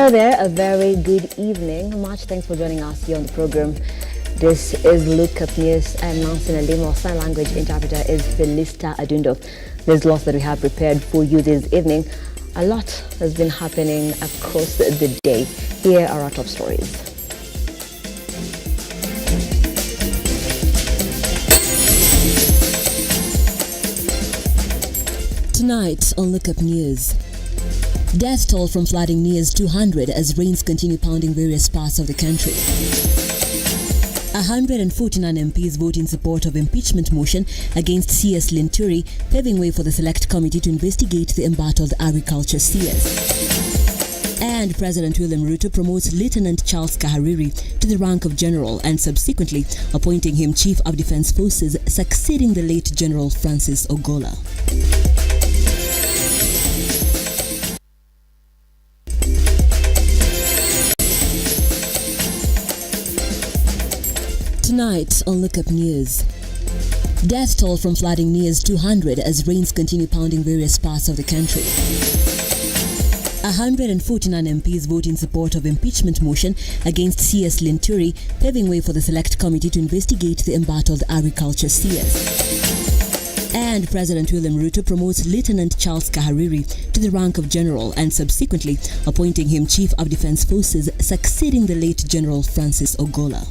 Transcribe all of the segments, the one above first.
Hello there, a very good evening. Much thanks for joining us here on the program. This is Lookuptv News. I'm Nancy Nalimo. Sign language interpreter is Felista Adundo. There's lots that we have prepared for you this evening. A lot has been happening across the day. Here are our top stories. Tonight on Lookuptv News. Death toll from flooding nears 200 as rains continue pounding various parts of the country. 149 MPs vote in support of impeachment motion against CS Linturi, paving way for the select committee to investigate the embattled agriculture CS. And President William RUTO promotes Lieutenant Charles Kahariri to the rank of general and subsequently appointing him Chief of Defense Forces, succeeding the late General Francis Ogola. Tonight on Lookuptv News. Death toll from flooding nears 200 as rains continue pounding various parts of the country. 149 MPs vote in support of impeachment motion against CS Linturi, paving way for the select committee to investigate the embattled agriculture CS. And President William RUTO promotes Lieutenant Charles Kahariri to the rank of general and subsequently appointing him Chief of Defense Forces, succeeding the late General Francis Ogola.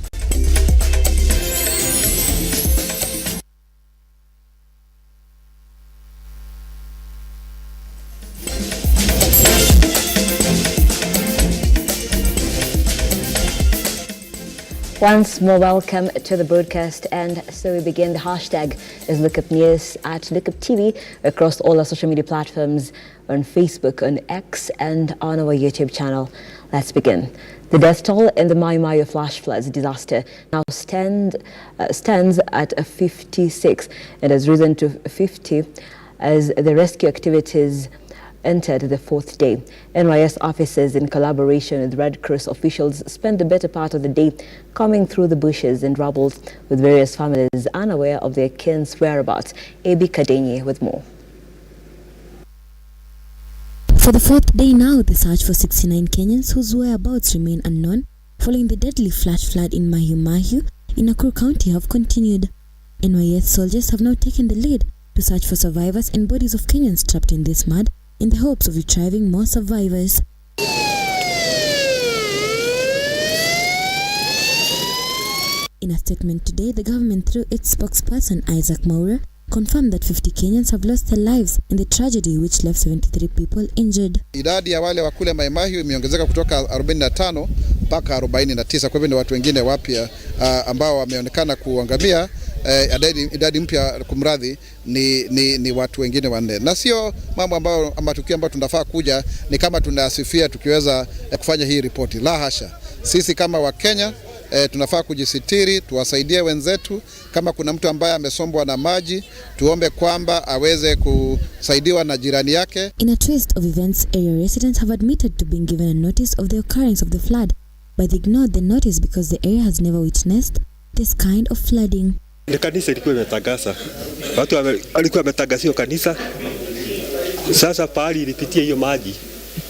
Once more, welcome to the broadcast, and so we begin. The hashtag is Lookuptv News at Lookuptv across all our social media platforms, on Facebook, on X, and on our YouTube channel. Let's begin. The death toll in the Mai Mahiu flash floods disaster now stands at 56 and has risen to 50 as the rescue activities entered the fourth day. NYS officers, in collaboration with Red Cross officials, spent the better part of the day combing through the bushes and rubble with various families unaware of their kin's whereabouts. Abi Kadenye with more. For the fourth day now, the search for 69 Kenyans whose whereabouts remain unknown following the deadly flash flood in Mai Mahiu in Nakuru County have continued. NYS soldiers have now taken the lead to search for survivors and bodies of Kenyans trapped in this mud, in the hopes of retrieving more survivors. In a statement today, the government, through its spokesperson Isaac Maurer, confirmed that 50 Kenyans have lost their lives in the tragedy which left 73 people injured. Idadi ya wale wa kule Mai Mahiu imeongezeka kutoka 45 mpaka 49. Kwa hivyo ni watu wengine wapya ambao wameonekana kuangamia. Idadi mpya kumradhi ni watu wengine wanne, na sio mambo ambayo matukio ambayo tunafaa kuja ni kama tunasifia tukiweza kufanya hii ripoti. La hasha, sisi kama wa Kenya tunafaa kujisitiri, tuwasaidie wenzetu. Kama kuna mtu ambaye amesombwa na maji, tuombe kwamba aweze kusaidiwa na jirani yake. In a twist of events, area residents have admitted to being given a notice of the occurrence of the flood, but they ignored the notice because the area has never witnessed this kind of flooding. Ni kanisa ilikuwa imetangaza. Watu walikuwa wametangaza hiyo kanisa. Sasa pahali ilipitia hiyo maji,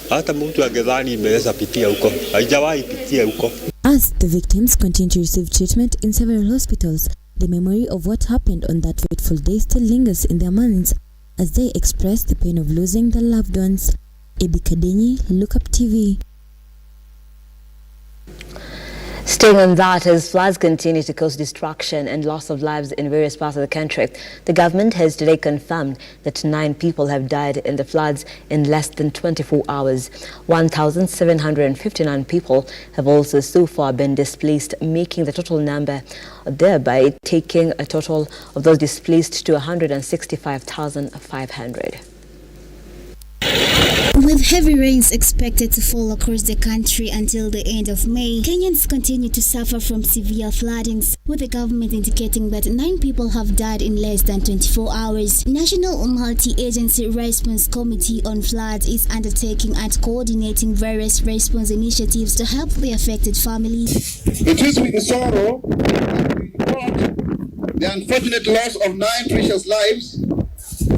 hata mtu angedhani imeweza pitia huko. Haijawahi pitia huko. As the victims continue to receive treatment in several hospitals, the memory of what happened on that fateful day still lingers in their minds as they express the pain of losing their loved ones. Abi Kadenye, Lookuptv. Staying on that, as floods continue to cause destruction and loss of lives in various parts of the country, the government has today confirmed that 9 people have died in the floods in less than 24 hours. 1,759 people have also so far been displaced, making the total number, thereby taking a total of those displaced to 165,500. With heavy rains expected to fall across the country until the end of May, Kenyans continue to suffer from severe floodings, with the government indicating that 9 people have died in less than 24 hours. National Multi-Agency Response Committee on Floods is undertaking and coordinating various response initiatives to help the affected families. It is with sorrow that we report the unfortunate loss of 9 precious lives,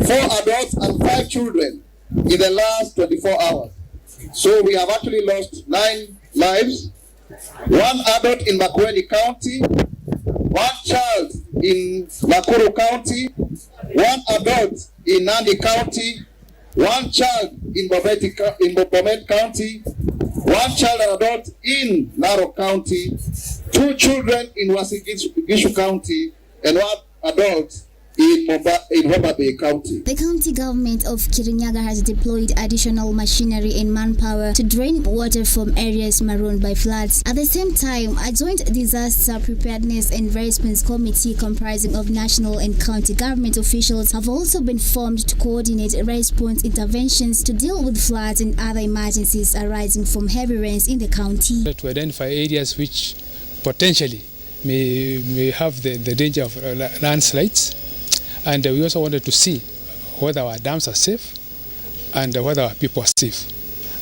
4 adults and 5 children in the last 24 hours. So we have actually lost 9 lives. 1 adult in Makueni County, 1 child in Nakuru County, 1 adult in Nandi County, 1 child in Bomet County, 1 child and adult in Narok County, 2 children in Wasigishu County, and 1 adult in Homa Bay County. The county government of Kirinyaga has deployed additional machinery and manpower to drain water from areas marooned by floods. At the same time, a joint disaster preparedness and response committee comprising of national and county government officials have also been formed to coordinate response interventions to deal with floods and other emergencies arising from heavy rains in the county. To identify areas which potentially may have the danger of landslides. And we also wanted to see whether our dams are safe and whether our people are safe.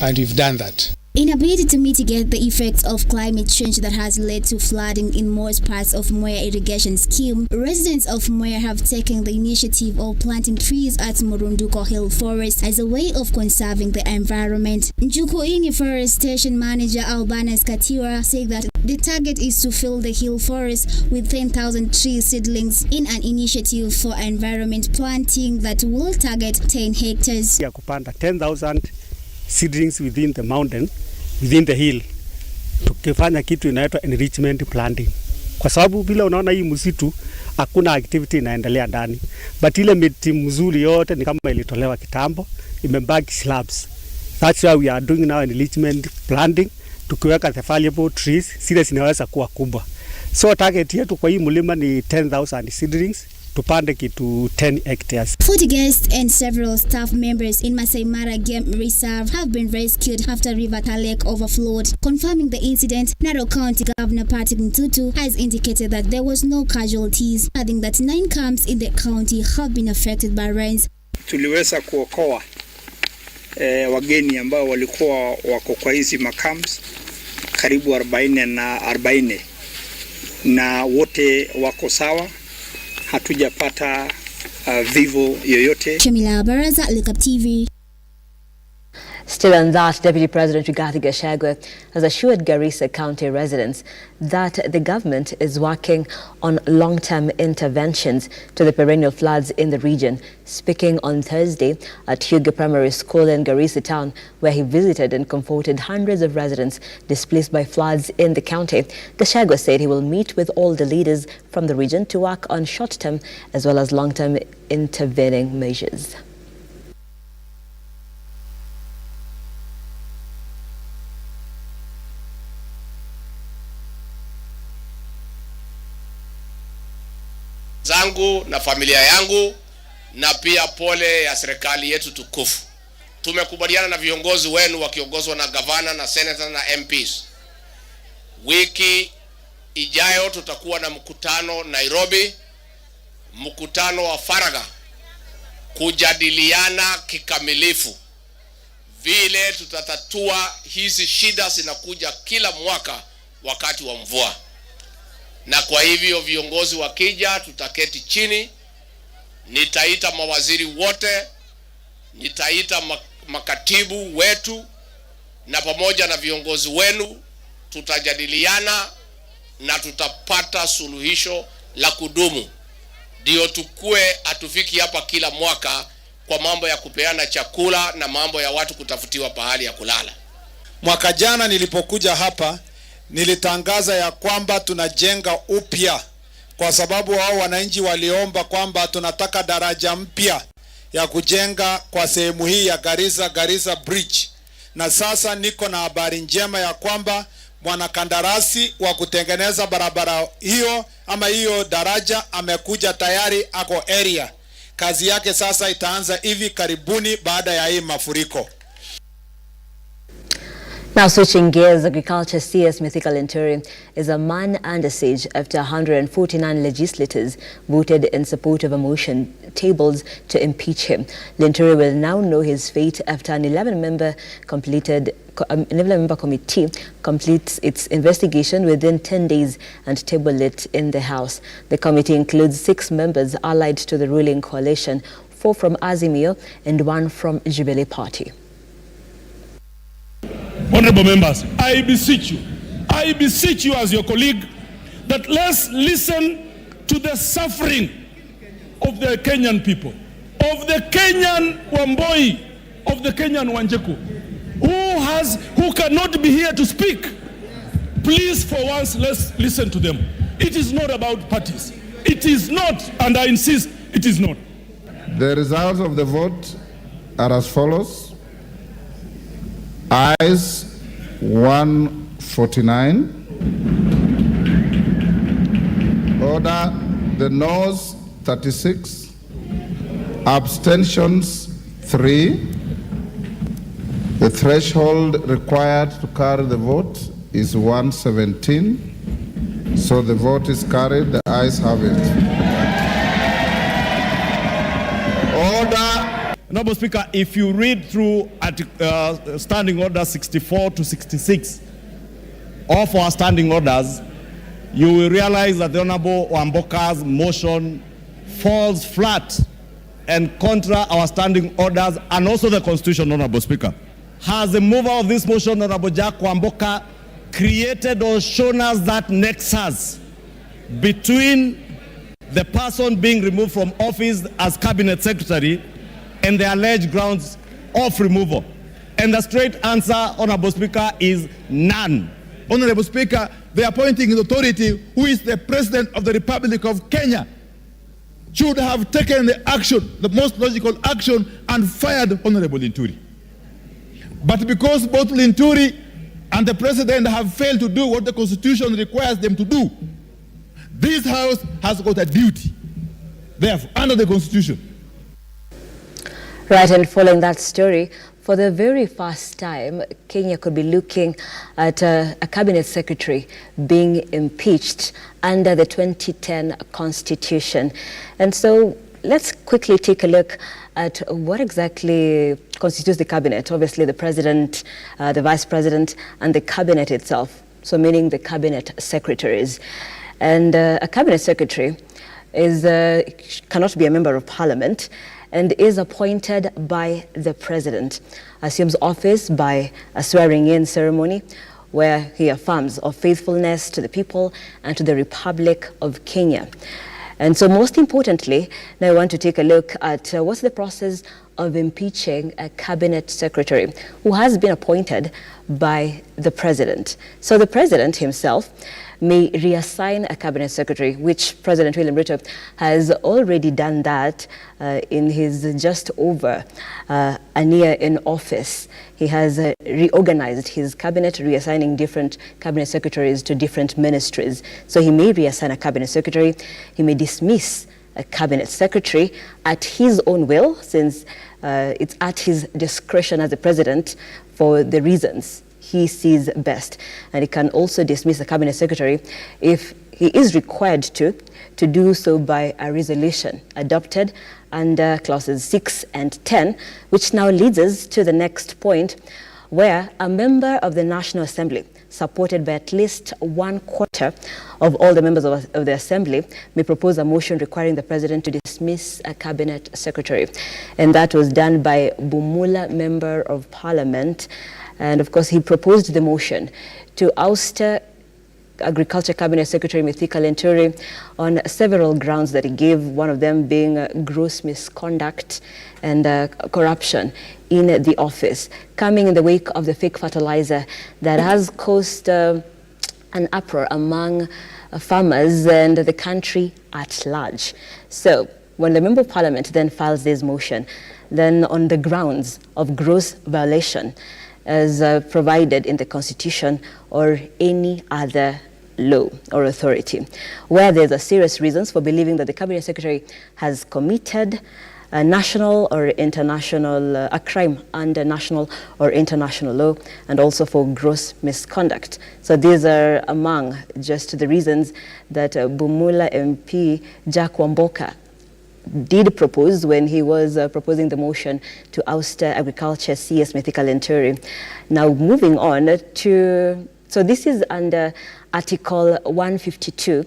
And we've done that. In a bid to mitigate the effects of climate change that has led to flooding in most parts of Moya irrigation scheme, residents of Moya have taken the initiative of planting trees at Murunduko Hill Forest as a way of conserving the environment. Njukuini Forest Station Manager Albanas Katiwa said that the target is to fill the hill forest with 10,000 tree seedlings in an initiative for environment planting that will target 10 hectares. Ya kupanda 10,000 seedlings within the mountain, within the hill, tukifanya kitu inaitwa enrichment planting. Kwa sababu bila unaona hii msitu hakuna activity inaendelea ndani, but ile miti mzuri yote ni kama ilitolewa kitambo, imebaki slabs. That's why we are doing now enrichment planting, tukiweka the valuable trees zile zinaweza kuwa kubwa. So target yetu kwa hii mlima ni 10,000 seedlings. Tupande kitu 10 hectares. 40 guests and several staff members in Masai Mara Game Reserve have been rescued after River Talek overflowed. Confirming the incident, Narok County Governor Patrick Ntutu has indicated that there was no casualties, adding that 9 camps in the county have been affected by rains. Tuliweza kuokoa wageni ambao walikuwa wako kwa hizi makams karibu 40 na wote wako sawa. Hatujapata vivo yoyote. Shamila Baraza, Lookuptv. Still on that, Deputy President Rigathi Gachagua has assured Garissa County residents that the government is working on long-term interventions to the perennial floods in the region. Speaking on Thursday at Hugo Primary School in Garissa Town, where he visited and comforted hundreds of residents displaced by floods in the county, Gachagua said he will meet with all the leaders from the region to work on short-term as well as long-term intervening measures. zangu na familia yangu na pia pole ya serikali yetu tukufu. Tumekubaliana na viongozi wenu wakiongozwa na gavana na senator na MPs. Wiki ijayo tutakuwa na mkutano Nairobi, mkutano wa faragha kujadiliana kikamilifu vile tutatatua hizi shida zinakuja kila mwaka wakati wa mvua. Na kwa hivyo viongozi wakija tutaketi chini, nitaita mawaziri wote, nitaita makatibu wetu na pamoja na viongozi wenu tutajadiliana na tutapata suluhisho la kudumu. Ndio tukue atufiki hapa kila mwaka kwa mambo ya kupeana chakula na mambo ya watu kutafutiwa pahali ya kulala. Mwaka jana nilipokuja hapa nilitangaza ya kwamba tunajenga upya kwa sababu wao wananchi waliomba kwamba tunataka daraja mpya ya kujenga kwa sehemu hii ya Garissa Bridge. Na sasa niko na habari njema ya kwamba mwanakandarasi wa kutengeneza barabara hiyo ama hiyo daraja amekuja tayari, ako area. Kazi yake sasa itaanza hivi karibuni baada ya hii mafuriko. Now switching gears, Agriculture CS Mithika Linturi is a man under siege after 149 legislators voted in support of a motion tabled to impeach him. Linturi will now know his fate after an 11-member committee completes its investigation within 10 days and table it in the House. The committee includes 6 members allied to the ruling coalition, 4 from Azimio and 1 from Jubilee Party. Honorable members, I beseech you as your colleague, that let's listen to the suffering of the Kenyan people, of the Kenyan Wamboi, of the Kenyan Wanjeku, who cannot be here to speak. Please, for once, let's listen to them. It is not about parties. It is not, and I insist, it is not. The results of the vote are as follows. Ayes 149. Order, the noes 36. Abstentions 3. The threshold required to carry the vote is 117. So the vote is carried. The ayes have it. Order. Honorable Speaker, if you read through Standing Order 64 to 66 of our standing orders, you will realize that the Honorable Wamboka's motion falls flat and contra our standing orders and also the Constitution, Honorable Speaker. Has the mover of this motion, Honorable Jack Wamboka, created or shown us that nexus between the person being removed from office as Cabinet Secretary and the alleged grounds of removal? And the straight answer, Honorable Speaker, is none. Honorable Speaker, the appointing authority, who is the President of the Republic of Kenya, should have taken the action, the most logical action, and fired Honorable Linturi. But because both Linturi and the President have failed to do what the Constitution requires them to do, this House has got a duty, therefore, under the Constitution. Right, and following that story, for the very first time, Kenya could be looking at a cabinet secretary being impeached under the 2010 Constitution. And so let's quickly take a look at what exactly constitutes the cabinet. Obviously, the president, the vice president, and the cabinet itself. So meaning the cabinet secretaries. And a cabinet secretary cannot be a member of parliament and is appointed by the president, assumes office by a swearing-in ceremony where he affirms of faithfulness to the people and to the Republic of Kenya. And so most importantly, now I want to take a look at what's the process of impeaching a cabinet secretary who has been appointed by the president. So the president himself may reassign a cabinet secretary, which President William Ruto has already done that in his just over a year in office. He has reorganized his cabinet, reassigning different cabinet secretaries to different ministries. So he may reassign a cabinet secretary, he may dismiss a cabinet secretary at his own will, since it's at his discretion as the president for the reasons he sees best. And he can also dismiss the cabinet secretary if he is required to do so by a resolution adopted under clauses 6 and 10, which now leads us to the next point, where a member of the National Assembly, supported by at least 1/4 of all the members of the Assembly, may propose a motion requiring the President to dismiss a cabinet secretary. And that was done by Bumula, Member of Parliament. And of course, he proposed the motion to oust Agriculture Cabinet Secretary Mithika Linturi on several grounds that he gave, one of them being gross misconduct and corruption in the office, coming in the wake of the fake fertilizer that has caused an uproar among farmers and the country at large. So when the Member of Parliament then files this motion, then on the grounds of gross violation as provided in the Constitution or any other law or authority, where there's a serious reasons for believing that the Cabinet Secretary has committed a national or international, a crime under national or international law, and also for gross misconduct. So these are among just the reasons that Bumula MP Jack Wamboka did propose when he was proposing the motion to oust Agriculture CS Mithika Linturi. Now moving on to, so this is under Article 152,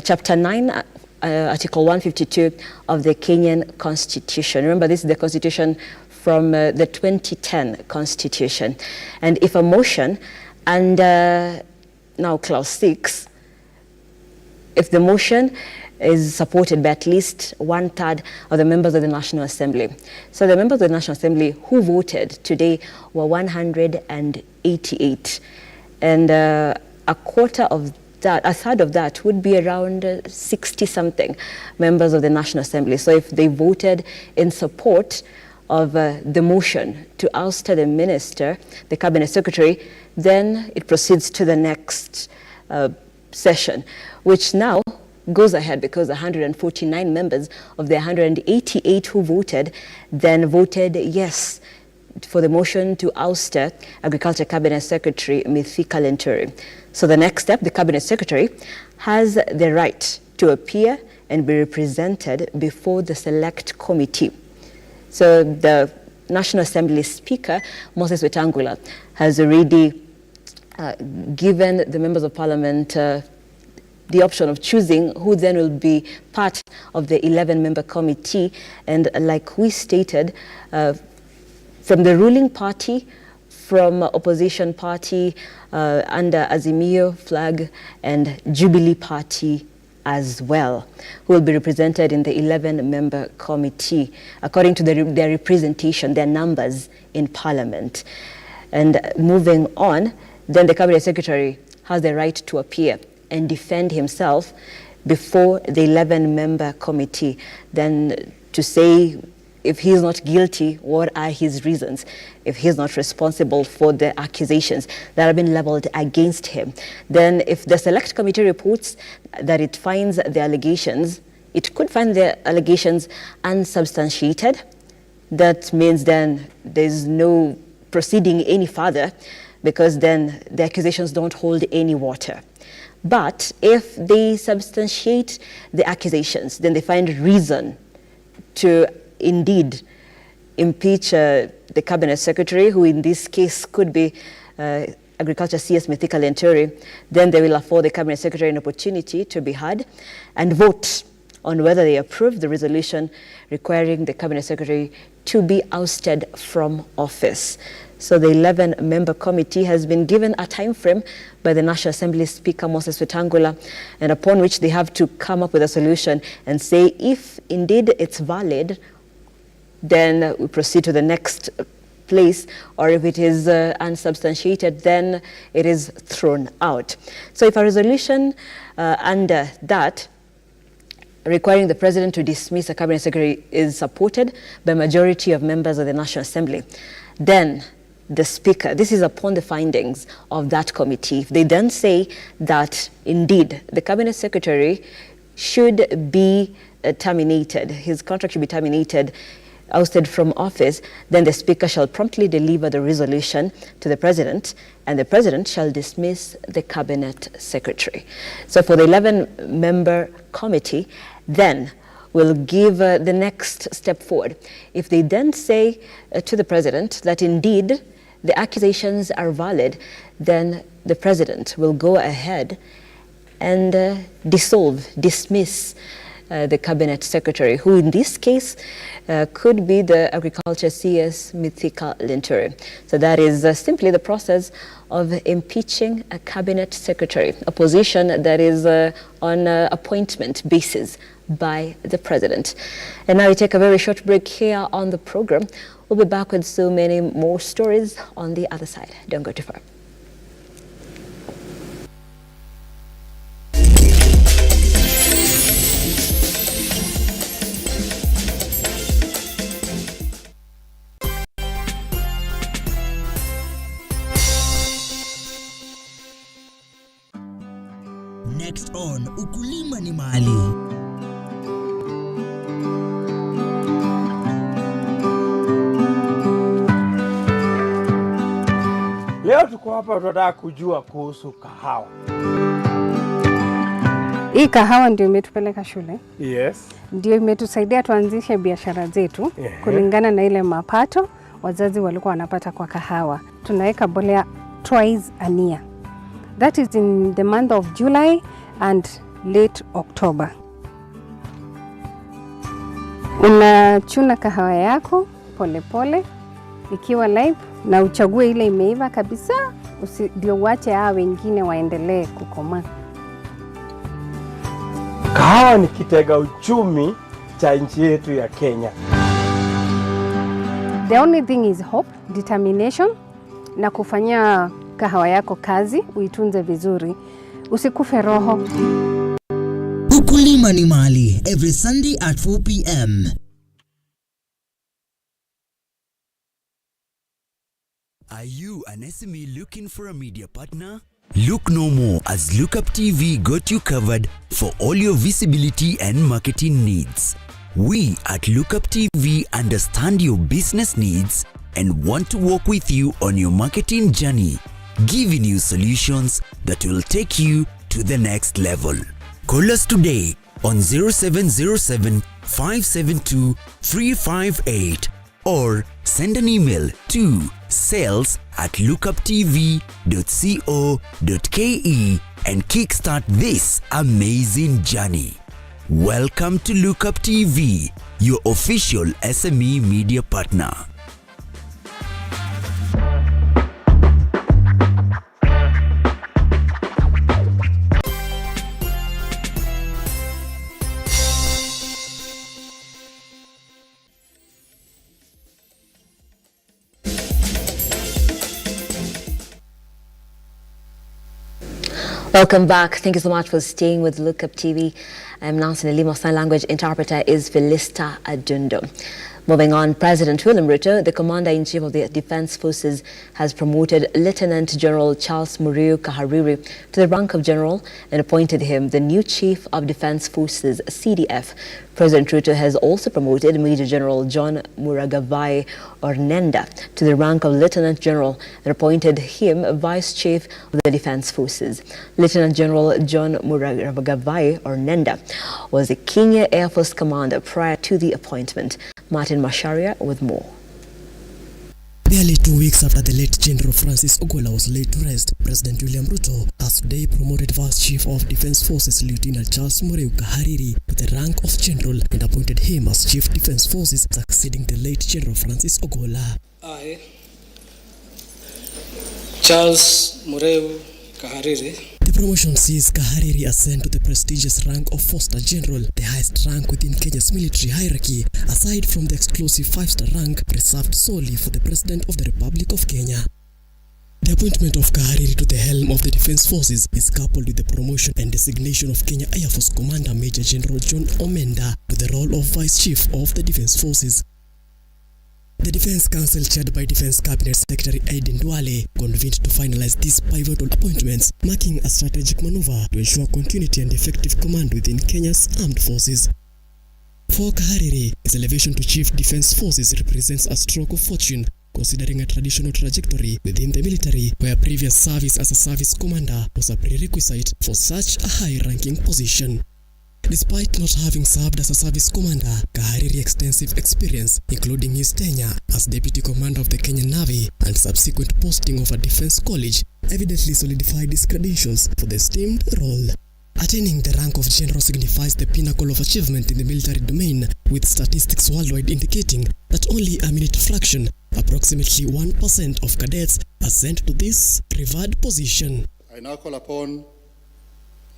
Chapter 9, Article 152 of the Kenyan Constitution. Remember, this is the Constitution from the 2010 Constitution. And if a motion under now Clause 6, if the motion is supported by at least 1/3 of the members of the National Assembly. So the members of the National Assembly who voted today were 188. And a third of that would be around 60-something members of the National Assembly. So if they voted in support of the motion to oust the minister, the cabinet secretary, then it proceeds to the next session, which now goes ahead because 149 members of the 188 who voted then voted yes for the motion to oust Agriculture Cabinet Secretary Mithika Linturi. So the next step, the Cabinet Secretary has the right to appear and be represented before the Select Committee. So the National Assembly Speaker, Moses Wetangula, has already given the members of Parliament the option of choosing who then will be part of the 11-member committee. And like we stated, from the ruling party, from opposition party under Azimio flag, and Jubilee party as well, who will be represented in the 11-member committee according to their representation, their numbers in Parliament. And moving on, then the Cabinet Secretary has the right to appear and defend himself before the 11-member committee, then to say if he's not guilty, what are his reasons? If he's not responsible for the accusations that have been leveled against him, then if the Select Committee reports that it finds the allegations, it could find the allegations unsubstantiated. That means then there's no proceeding any further, because then the accusations don't hold any water. But if they substantiate the accusations, then they find reason to indeed impeach the Cabinet Secretary, who in this case could be Agriculture CS Mithika Linturi, then they will afford the Cabinet Secretary an opportunity to be heard and vote on whether they approve the resolution requiring the Cabinet Secretary to be ousted from office. So the 11-member committee has been given a time frame by the National Assembly Speaker Moses Wetangula, and upon which they have to come up with a solution and say if indeed it's valid, then we proceed to the next place, or if it is unsubstantiated, then it is thrown out. So if a resolution under that requiring the President to dismiss a Cabinet Secretary is supported by a majority of members of the National Assembly, then the Speaker, this is upon the findings of that committee, if they then say that indeed the Cabinet Secretary should be terminated, his contract should be terminated, ousted from office, then the Speaker shall promptly deliver the resolution to the President, and the President shall dismiss the Cabinet Secretary. So for the 11-member committee, then will give the next step forward. If they then say to the President that indeed the accusations are valid, then the President will go ahead and dismiss the Cabinet Secretary, who in this case could be the Agriculture CS Mithika Linturi. So that is simply the process of impeaching a Cabinet Secretary, a position that is on appointment basis by the President. And now we take a very short break here on the program. We'll be back with so many more stories on the other side. Don't go too far. Next on Ukulima ni Mali. Leo tuko hapa tunataka kujua kuhusu kahawa. Hii kahawa ndio imetupeleka shule. Yes. Ndio imetusaidia tuanzishe biashara zetu kulingana na ile mapato wazazi walikuwa wanapata kwa kahawa. Tunaweka mbolea twice a year. That is in the month of July and late October. Unachuna kahawa yako, polepole ikiwa live na uchague ile imeiva kabisa, ndio uache hao wengine waendelee kukomaa. Kahawa ni kitega uchumi cha nchi yetu ya Kenya. The only thing is hope, determination na kufanya kahawa yako kazi, uitunze vizuri, usikufe roho. Ukulima ni mali, every Sunday at 4 p.m. Are you an SME looking for a media partner? Look no more, as Lookuptv got you covered for all your visibility and marketing needs. We at Lookuptv understand your business needs and want to work with you on your marketing journey, giving you solutions that will take you to the next level. Call us today on 0707 572 358 or send an email to sales@lookuptv.co.ke and kickstart this amazing journey. Welcome to Lookuptv, your official SME media partner. Welcome back. Thank you so much for staying with Lookup TV. I'm Nancy Nalimo. Sign language interpreter is Felista Adundo. Moving on, President William Ruto, the Commander-in-Chief of the Defense Forces, has promoted Lieutenant General Charles Muriu Kahariri to the rank of General and appointed him the new Chief of Defense Forces, CDF. President Ruto has also promoted Major General John Muragavai Ornenda to the rank of Lieutenant General and appointed him Vice Chief of the Defense Forces. Lieutenant General John Muragavai Ornenda was a Kenya Air Force commander prior to the appointment. Martin Masharia with more. Barely 2 weeks after the late General Francis Ogola was laid to rest, President William Ruto has today promoted Vice Chief of Defense Forces Lieutenant Charles Muriu Kahariri to the rank of General and appointed him as Chief Defense Forces, succeeding the late General Francis Ogola. I, Charles Muriu Kahariri. The promotion sees Kahariri ascend to the prestigious rank of Foster General, the highest rank within Kenya's military hierarchy, aside from the exclusive 5-star rank reserved solely for the President of the Republic of Kenya. The appointment of Kahariri to the helm of the Defense Forces is coupled with the promotion and designation of Kenya Air Force Commander Major General John Omenda to the role of Vice Chief of the Defense Forces. The Defense Council, chaired by Defense Cabinet Secretary Aiden Duale, convened to finalize these pivotal appointments, marking a strategic maneuver to ensure continuity and effective command within Kenya's armed forces. For Kahariri, his elevation to Chief Defense Forces represents a stroke of fortune, considering a traditional trajectory within the military where previous service as a service commander was a prerequisite for such a high-ranking position. Despite not having served as a service commander, Kahariri's extensive experience, including his tenure as Deputy Commander of the Kenyan Navy and subsequent posting of a defense college, evidently solidified his credentials for the esteemed role. Attaining the rank of General signifies the pinnacle of achievement in the military domain, with statistics worldwide indicating that only a minute fraction, approximately 1% of cadets, are sent to this revered position. I now call upon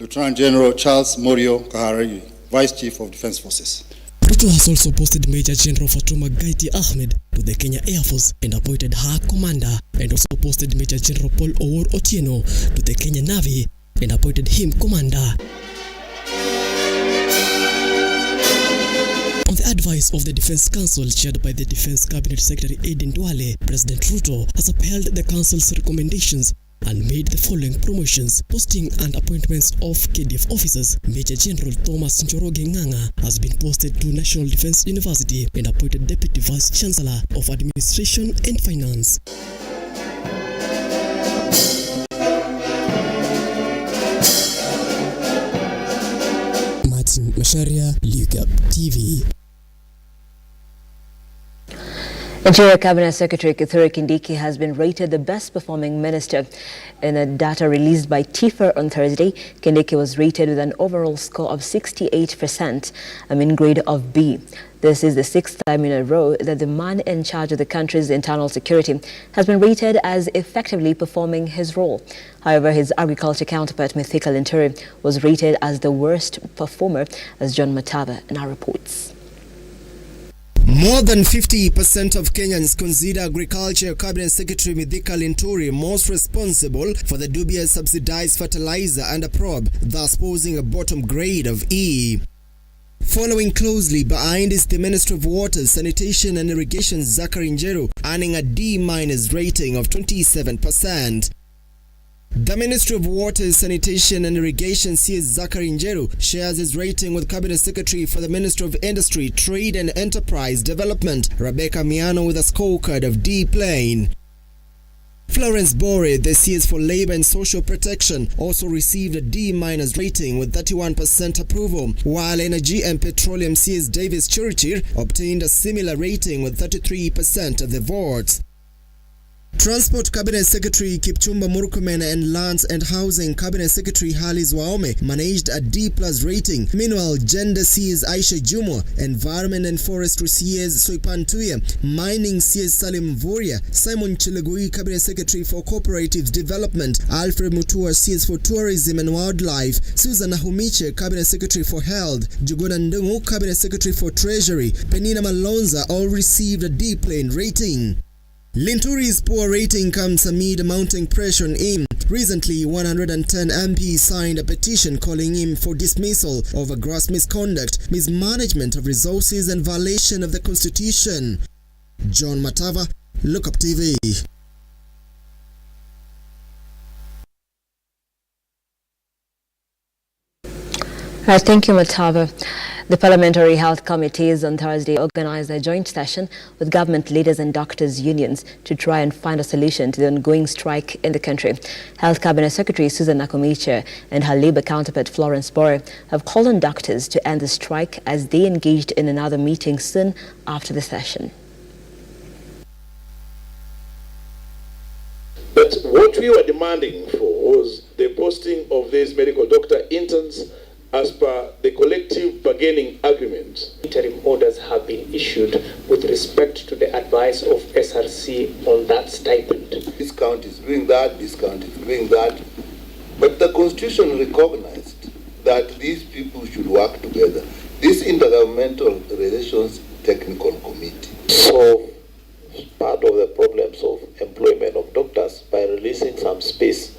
Lieutenant General Charles Muriu Kahariri, Vice Chief of Defense Forces. Ruto has also posted Major General Fatuma Gaiti Ahmed to the Kenya Air Force and appointed her commander, and also posted Major General Paul Owor Otieno to the Kenya Navy and appointed him commander. On the advice of the Defense Council, chaired by the Defense Cabinet Secretary Aiden Duale, President Ruto has upheld the Council's recommendations and made the following promotions, posting and appointments of KDF officers. Major General Thomas Njoroge Nganga has been posted to National Defense University and appointed Deputy Vice Chancellor of Administration and Finance. Martin Masharia, Lookuptv. Interior Cabinet Secretary Kithure Kindiki has been rated the best performing minister. In a data released by TIFA on Thursday, Kindiki was rated with an overall score of 68%, a mean grade of B. This is the sixth time in a row that the man in charge of the country's internal security has been rated as effectively performing his role. However, his agriculture counterpart, Mithika Linturi, was rated as the worst performer, as John Matava now reports. More than 50% of Kenyans consider Agriculture Cabinet Secretary Mithika Linturi most responsible for the dubious subsidized fertilizer under probe, thus posing a bottom grade of E. Following closely behind is the Minister of Water, Sanitation and Irrigation Zachary Njeru, earning a D- rating of 27%. The Ministry of Water, Sanitation and Irrigation CS Zachary Njeru shares his rating with Cabinet Secretary for the Ministry of Industry, Trade and Enterprise Development, Rebecca Miano, with a scorecard of D plain. Florence Bore, the CS for Labor and Social Protection, also received a D- rating with 31% approval, while Energy and Petroleum CS Davis Chirichir obtained a similar rating with 33% of the votes. Transport Cabinet Secretary Kipchumba Murkomen and Lands and Housing Cabinet Secretary Halis Waome managed a D+ rating. Meanwhile, Gender CS Aisha Jumwa, Environment and Forestry CS Soipan Tuya, Mining CS Salim Voria, Simon Chilagui Cabinet Secretary for Cooperatives Development, Alfred Mutua CS for Tourism and Wildlife, Susan Nahumiche Cabinet Secretary for Health, Juguna Ndungu Cabinet Secretary for Treasury, Penina Malonza all received a D plain rating. Linturi's poor rating comes amid mounting pressure on him. Recently, 110 MPs signed a petition calling him for dismissal over gross misconduct, mismanagement of resources and violation of the Constitution. John Matava, Lookuptv. Thank you, Matava. The Parliamentary Health Committees on Thursday organized a joint session with government leaders and doctors' unions to try and find a solution to the ongoing strike in the country. Health Cabinet Secretary Susan Nakumiche and her Labour counterpart Florence Bore have called on doctors to end the strike as they engaged in another meeting soon after the session. But what we were demanding for was the posting of these medical doctor interns as per the collective bargaining agreement. Interim orders have been issued with respect to the advice of SRC on that stipend. This county is doing that, this county is doing that. But the Constitution recognized that these people should work together. This Intergovernmental Relations Technical Committee. So, part of the problems of employment of doctors by releasing some space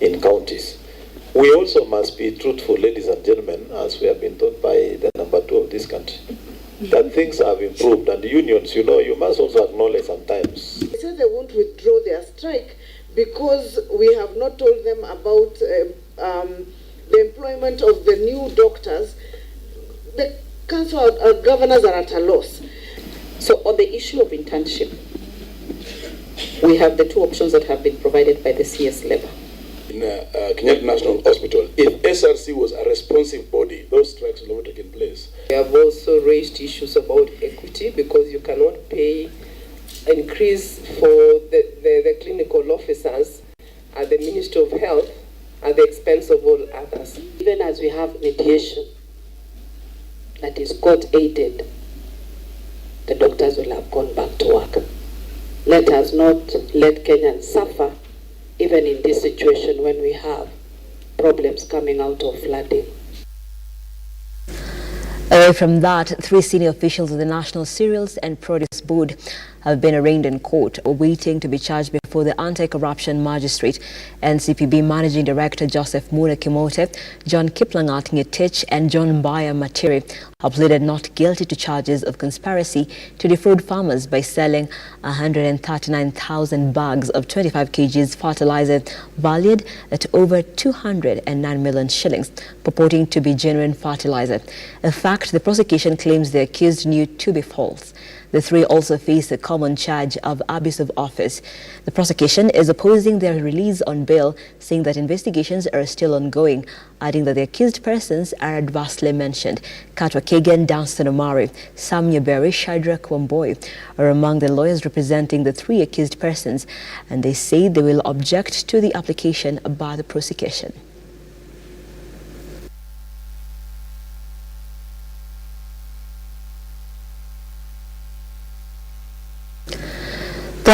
in counties. We also must be truthful, ladies and gentlemen, as we have been taught by the number 2 of this country, that things have improved. And the unions, you know, you must also acknowledge sometimes. They said they won't withdraw their strike because we have not told them about the employment of the new doctors. The council governors are at a loss. So on the issue of internship, we have the 2 options that have been provided by the CS level. In Kenyatta National Hospital, if SRC was a responsive body, those strikes would have taken place. We have also raised issues about equity because you cannot pay increase for the clinical officers at the Ministry of Health at the expense of all others. Even as we have mediation that is court-aided, the doctors will have gone back to work. Let us not let Kenyans suffer even in this situation when we have problems coming out of flooding. Away from that, 3 senior officials of the National Cereals and Produce Board have been arraigned in court, waiting to be charged before the Anti-Corruption Magistrate. NCPB Managing Director Joseph Muna Kimote, John Kiplangat Ngetich and John Mbaya Matiri have pleaded not guilty to charges of conspiracy to defraud farmers by selling 139,000 bags of 25 kgs fertilizer valued at over 209 million shillings, purporting to be genuine fertilizer. A fact the prosecution claims the accused knew to be false. The 3 also face a common charge of abuse of office. The prosecution is opposing their release on bail, saying that investigations are still ongoing, adding that the accused persons are adversely mentioned. Katwa Kagan, Danstan Omari, Sam Nyaberi, Shadrach Wamboy are among the lawyers representing the 3 accused persons, and they say they will object to the application by the prosecution.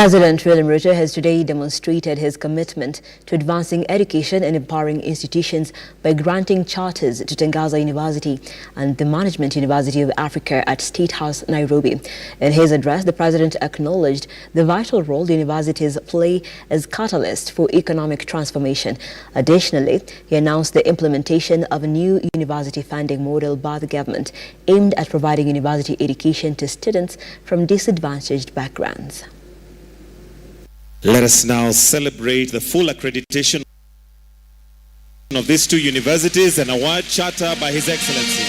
President William Ruto has today demonstrated his commitment to advancing education and empowering institutions by granting charters to Tangaza University and the Management University of Africa at State House, Nairobi. In his address, the president acknowledged the vital role the universities play as catalysts for economic transformation. Additionally, he announced the implementation of a new university funding model by the government aimed at providing university education to students from disadvantaged backgrounds. Let us now celebrate the full accreditation of these two universities and award charter by His Excellency.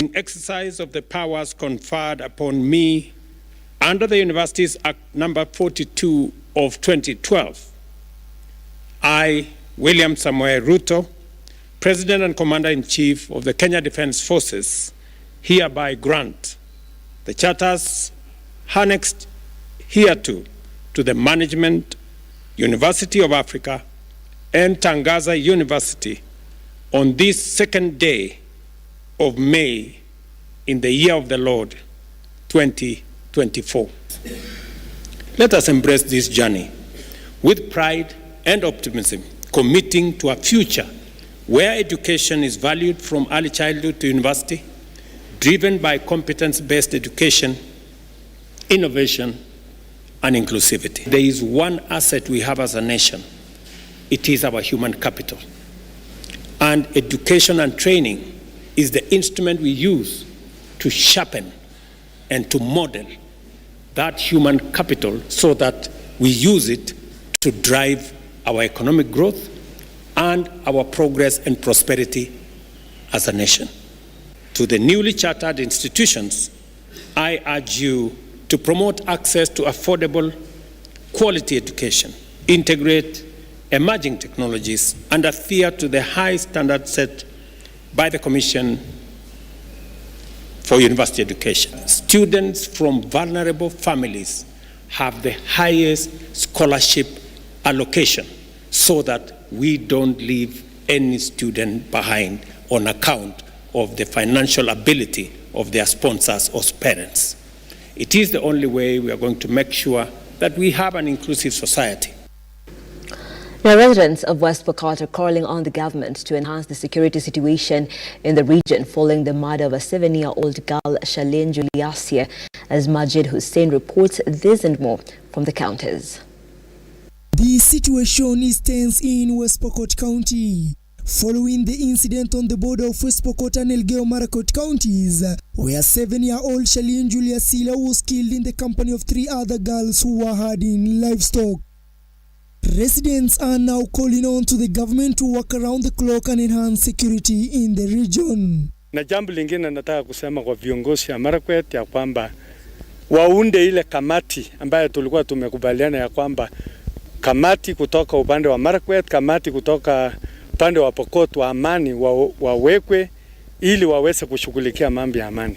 In exercise of the powers conferred upon me under the Universities Act number 42 of 2012, I, William Samoei Ruto, President and Commander-in-Chief of the Kenya Defence Forces, hereby grant the charters annexed hereto to the Management University of Africa and Tangaza University on this second day of May in the year of the Lord 2024. Let us embrace this journey with pride and optimism, committing to a future where education is valued from early childhood to university, driven by competence-based education, innovation, and inclusivity. There is one asset we have as a nation. It is our human capital. And education and training is the instrument we use to sharpen and to model that human capital so that we use it to drive our economic growth and our progress and prosperity as a nation. To the newly chartered institutions, I urge you to promote access to affordable, quality education, integrate emerging technologies, and adhere to the high standards set by the Commission for University Education. Students from vulnerable families have the highest scholarship allocation so that we don't leave any student behind on account of the financial ability of their sponsors or parents. It is the only way we are going to make sure that we have an inclusive society. Now, residents of West Pokot are calling on the government to enhance the security situation in the region following the murder of a 7-year-old girl, Shalin Juliasia, as Majid Hussein reports this and more from the counters. The situation is tense in West Pokot County following the incident on the border of West Pokot and Elgeyo Marakwet counties, where 7-year-old Shalin Juliasia was killed in the company of 3 other girls who were herding livestock. Residents are now calling on to the government to work around the clock and enhance security in the region. Na jambo lingine nataka kusema kwa viongozi ya Marakwet ya kwamba waunde ile kamati ambayo tulikuwa tumekubaliana ya kwamba kamati kutoka upande wa Marakwet, kamati kutoka upande wa Pokot wa amani wawekwe ili waweze kushughulikia mambo ya amani.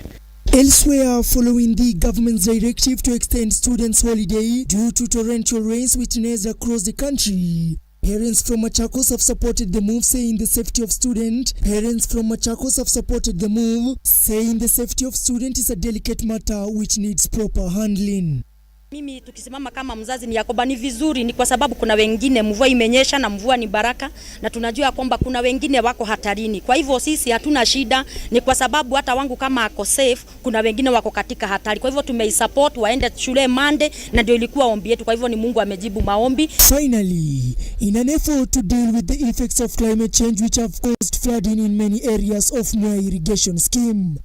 Elsewhere, following the government's directive to extend students' holiday due to torrential rains witnessed across the country, parents from Machakos have supported the move, saying the safety of student. Parents from Machakos have supported the move, saying the safety of student is a delicate matter which needs proper handling. Mimi tukisimama kama mzazi ni Yakoba ni vizuri, ni kwa sababu kuna wengine mvua imenyesha na mvua ni baraka, na tunajua kwamba kuna wengine wako hatarini. Kwa hivyo sisi hatuna shida, ni kwa sababu hata wangu kama ako safe, kuna wengine wako katika hatari. Kwa hivyo tumeisupport waende shule Monday, na ndio ilikuwa ombi yetu. Kwa hivyo ni Mungu amejibu maombi. Finally, in an effort to deal with the effects of climate change which have caused flooding in many areas of Moi irrigation scheme,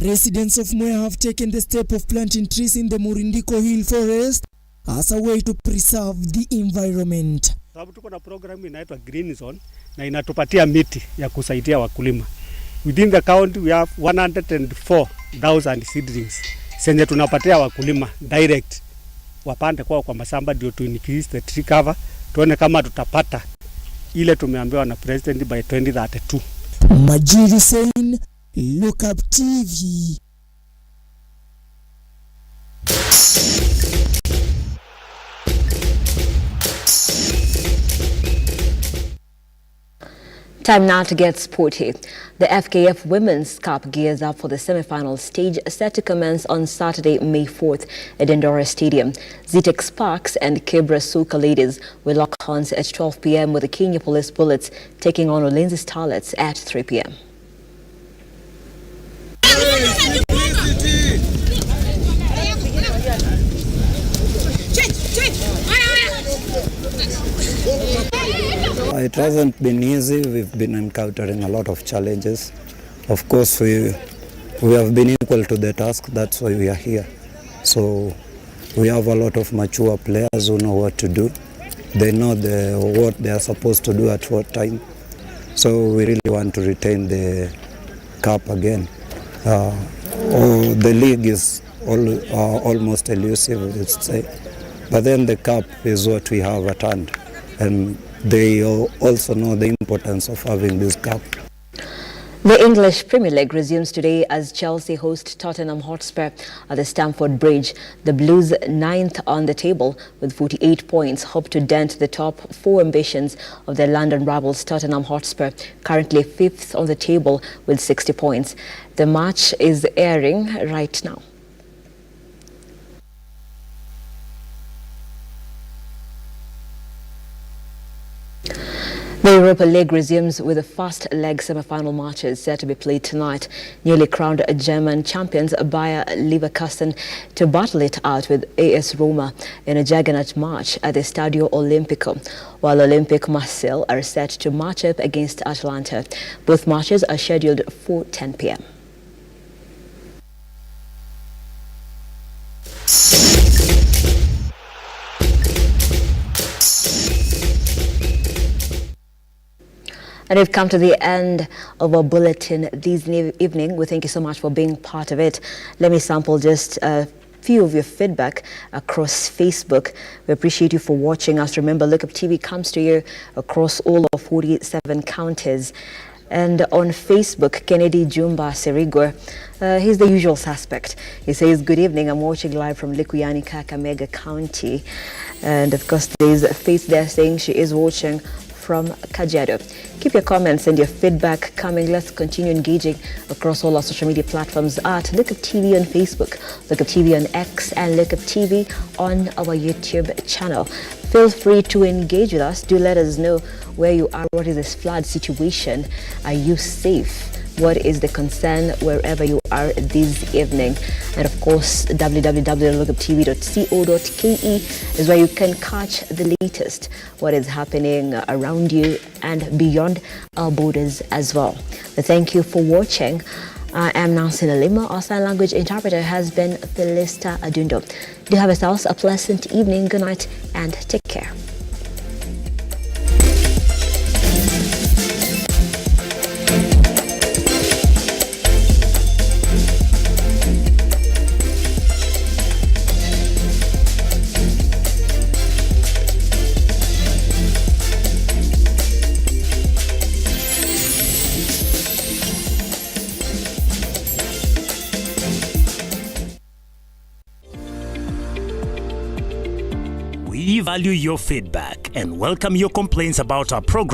residents of Moi have taken the step of planting trees in the Murindiko Hill Forest as a way to preserve the environment. Sababu tuko na program inaitwa Green Zone na inatupatia miti ya kusaidia wakulima. Within the county we have 104,000 seedlings. Senye tunapatia wakulima direct wapande kwa mashamba ndio to increase the tree cover. Tuone kama tutapata ile tumeambiwa na president by 2032. Majid Hussein, Lookuptv. Time now to get sporty. The FKF Women's Cup gears up for the semi-final stage set to commence on Saturday, May 4th at Endora Stadium. Zetex Sparks and Kibra Suka ladies will lock horns at 12 p.m. with the Kenya Police Bullets taking on Ulinzi Starlets at 3 p.m. It hasn't been easy. We've been encountering a lot of challenges. Of course, we have been equal to the task. That's why we are here. So we have a lot of mature players who know what to do. They know what they are supposed to do at what time. So we really want to retain the cup again. The league is almost elusive, let's say. But then the cup is what we have at hand. And they also know the importance of having this cup. The English Premier League resumes today as Chelsea host Tottenham Hotspur at the Stamford Bridge. The Blues, 9th on the table with 48 points, hope to dent the top 4 ambitions of their London rivals Tottenham Hotspur, currently 5th on the table with 60 points. The match is airing right now. The Europa League resumes with the first leg semi-final matches set to be played tonight. Newly crowned German champions Bayer Leverkusen to battle it out with AS Roma in a juggernaut match at the Stadio Olimpico, while Olympique Marseille are set to match up against Atalanta. Both matches are scheduled for 10 p.m. And we've come to the end of our bulletin this evening. We thank you so much for being part of it. Let me sample just a few of your feedback across Facebook. We appreciate you for watching us. Remember, Lookuptv comes to you across all of 47 counties. And on Facebook, Kennedy Jumba Serigwe, he's the usual suspect. He says, good evening, I'm watching live from Likuyani, Kakamega County. And of course, there's a face there saying she is watching from Kajiado. Keep your comments and your feedback coming. Let's continue engaging across all our social media platforms at Lookuptv on Facebook, Lookuptv on X, and Lookuptv on our YouTube channel. Feel free to engage with us. Do let us know where you are. What is this flood situation? Are you safe? What is the concern wherever you are this evening? And of course, www.lookuptv.co.ke is where you can catch the latest, what is happening around you and beyond our borders as well. But thank you for watching. I am Nancy Nalima. Our sign language interpreter has been Felista Adundo. Do have yourselves a pleasant evening, good night, and take care. We value your feedback and welcome your complaints about our program